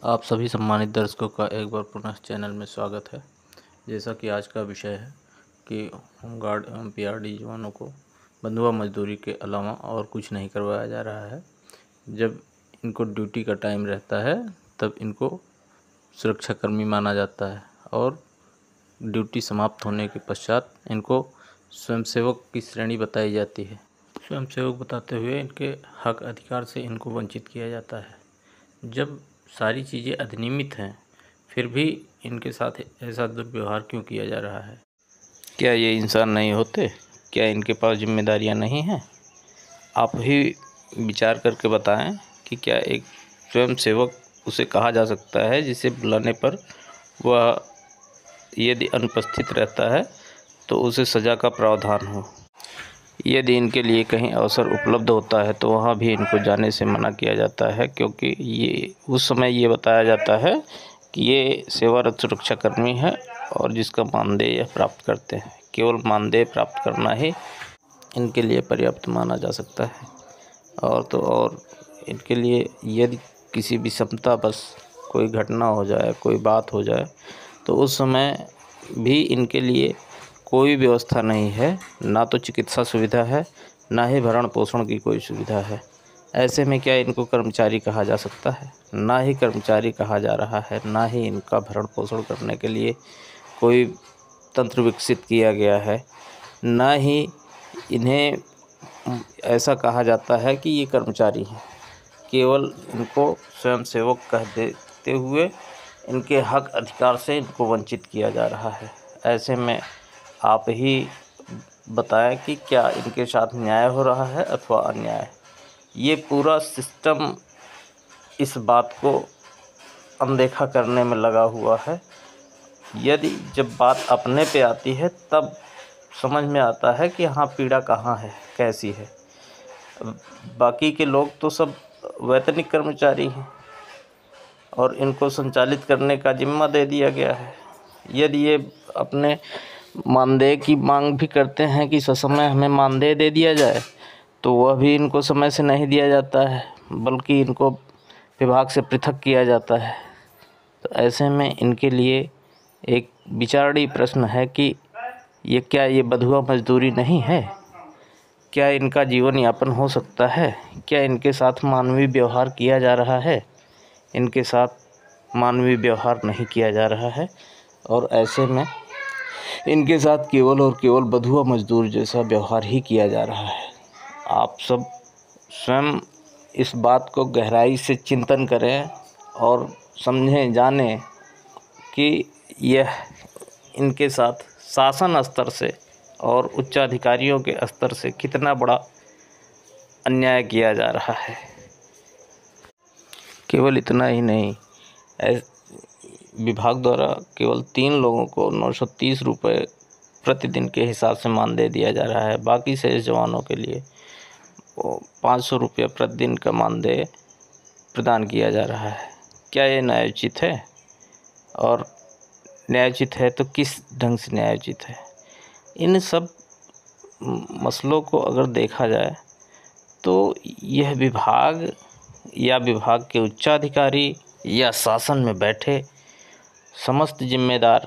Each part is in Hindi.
आप सभी सम्मानित दर्शकों का एक बार पुनः चैनल में स्वागत है। जैसा कि आज का विषय है कि होमगार्ड एवं पीआरडी जवानों को बंधुआ मजदूरी के अलावा और कुछ नहीं करवाया जा रहा है। जब इनको ड्यूटी का टाइम रहता है तब इनको सुरक्षाकर्मी माना जाता है और ड्यूटी समाप्त होने के पश्चात इनको स्वयंसेवक की श्रेणी बताई जाती है। स्वयंसेवक बताते हुए इनके हक अधिकार से इनको वंचित किया जाता है। जब सारी चीज़ें अधिनियमित हैं फिर भी इनके साथ ऐसा दुर्व्यवहार क्यों किया जा रहा है? क्या ये इंसान नहीं होते? क्या इनके पास जिम्मेदारियां नहीं हैं? आप ही विचार करके बताएं कि क्या एक स्वयंसेवक उसे कहा जा सकता है जिसे बुलाने पर वह यदि अनुपस्थित रहता है तो उसे सज़ा का प्रावधान हो। यदि इनके लिए कहीं अवसर उपलब्ध होता है तो वहाँ भी इनको जाने से मना किया जाता है, क्योंकि ये उस समय ये बताया जाता है कि ये सेवारत सुरक्षाकर्मी है और जिसका मानदेय प्राप्त करते हैं। केवल मानदेय प्राप्त करना ही इनके लिए पर्याप्त माना जा सकता है। और इनके लिए यदि किसी विषमतावश कोई घटना हो जाए, कोई बात हो जाए, तो उस समय भी इनके लिए कोई व्यवस्था नहीं है। ना तो चिकित्सा सुविधा है, ना ही भरण पोषण की कोई सुविधा है। ऐसे में क्या इनको कर्मचारी कहा जा सकता है? ना ही कर्मचारी कहा जा रहा है, ना ही इनका भरण पोषण करने के लिए कोई तंत्र विकसित किया गया है, ना ही इन्हें ऐसा कहा जाता है कि ये कर्मचारी हैं। केवल इनको स्वयंसेवक कह देते हुए इनके हक अधिकार से इनको वंचित किया जा रहा है। ऐसे में आप ही बताएं कि क्या इनके साथ न्याय हो रहा है अथवा अन्याय। ये पूरा सिस्टम इस बात को अनदेखा करने में लगा हुआ है। यदि जब बात अपने पे आती है तब समझ में आता है कि हाँ, पीड़ा कहाँ है, कैसी है। बाकी के लोग तो सब वैतनिक कर्मचारी हैं और इनको संचालित करने का जिम्मा दे दिया गया है। यदि ये अपने मानदेय की मांग भी करते हैं कि ससमय हमें मानदेय दे दिया जाए, तो वह भी इनको समय से नहीं दिया जाता है, बल्कि इनको विभाग से पृथक किया जाता है। तो ऐसे में इनके लिए एक विचारणीय प्रश्न है कि क्या ये बंधुआ मजदूरी नहीं है? क्या इनका जीवन यापन हो सकता है? क्या इनके साथ मानवीय व्यवहार किया जा रहा है? इनके साथ मानवीय व्यवहार नहीं किया जा रहा है और ऐसे में इनके साथ केवल और केवल बंधुआ मजदूर जैसा व्यवहार ही किया जा रहा है। आप सब स्वयं इस बात को गहराई से चिंतन करें और समझें, जानें कि यह इनके साथ शासन स्तर से और उच्चाधिकारियों के स्तर से कितना बड़ा अन्याय किया जा रहा है। केवल इतना ही नहीं, विभाग द्वारा केवल 3 लोगों को 930 रुपये प्रतिदिन के हिसाब से मानदेय दिया जा रहा है। बाकी शेष जवानों के लिए 500 रुपये प्रतिदिन का मानदेय प्रदान किया जा रहा है। क्या ये न्यायोचित है? और न्यायोचित है तो किस ढंग से न्यायोचित है? इन सब मसलों को अगर देखा जाए तो यह विभाग या विभाग के उच्चाधिकारी या शासन में बैठे समस्त जिम्मेदार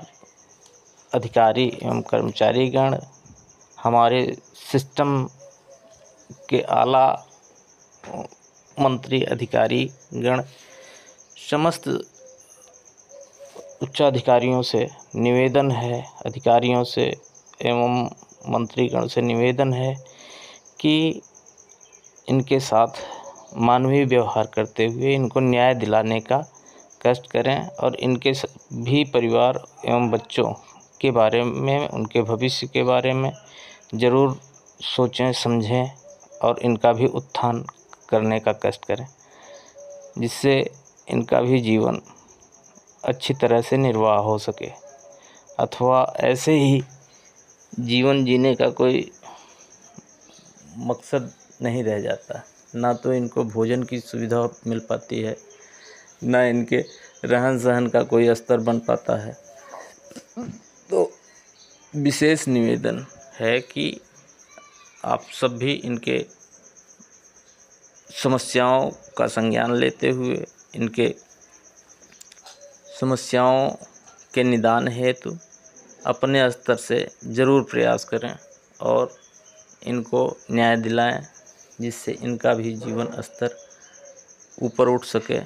अधिकारी एवं कर्मचारीगण, हमारे सिस्टम के आला मंत्री अधिकारी गण, समस्त उच्चाधिकारियों से निवेदन है, अधिकारियों से एवं मंत्रीगण से निवेदन है कि इनके साथ मानवीय व्यवहार करते हुए इनको न्याय दिलाने का कष्ट करें और इनके भी परिवार एवं बच्चों के बारे में, उनके भविष्य के बारे में ज़रूर सोचें, समझें और इनका भी उत्थान करने का कष्ट करें, जिससे इनका भी जीवन अच्छी तरह से निर्वाह हो सके। अथवा ऐसे ही जीवन जीने का कोई मकसद नहीं रह जाता। ना तो इनको भोजन की सुविधा मिल पाती है, ना इनके रहन सहन का कोई स्तर बन पाता है। तो विशेष निवेदन है कि आप सब भी इनके समस्याओं का संज्ञान लेते हुए इनके समस्याओं के निदान हेतु अपने स्तर से ज़रूर प्रयास करें और इनको न्याय दिलाएं, जिससे इनका भी जीवन स्तर ऊपर उठ सके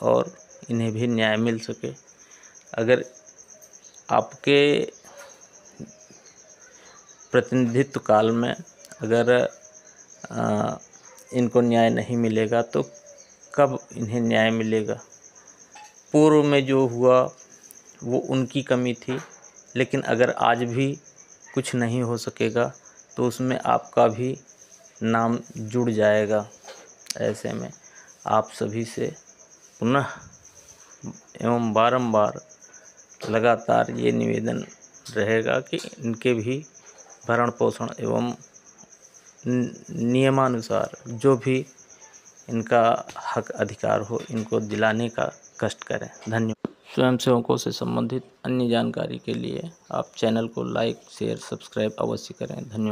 और इन्हें भी न्याय मिल सके। अगर आपके प्रतिनिधित्व काल में अगर इनको न्याय नहीं मिलेगा तो कब इन्हें न्याय मिलेगा? पूर्व में जो हुआ वो उनकी कमी थी, लेकिन अगर आज भी कुछ नहीं हो सकेगा तो उसमें आपका भी नाम जुड़ जाएगा। ऐसे में आप सभी से पुनः एवं बारंबार लगातार ये निवेदन रहेगा कि इनके भी भरण पोषण एवं नियमानुसार जो भी इनका हक अधिकार हो इनको दिलाने का कष्ट करें। धन्यवाद। स्वयंसेवकों से संबंधित अन्य जानकारी के लिए आप चैनल को लाइक, शेयर, सब्सक्राइब अवश्य करें। धन्यवाद।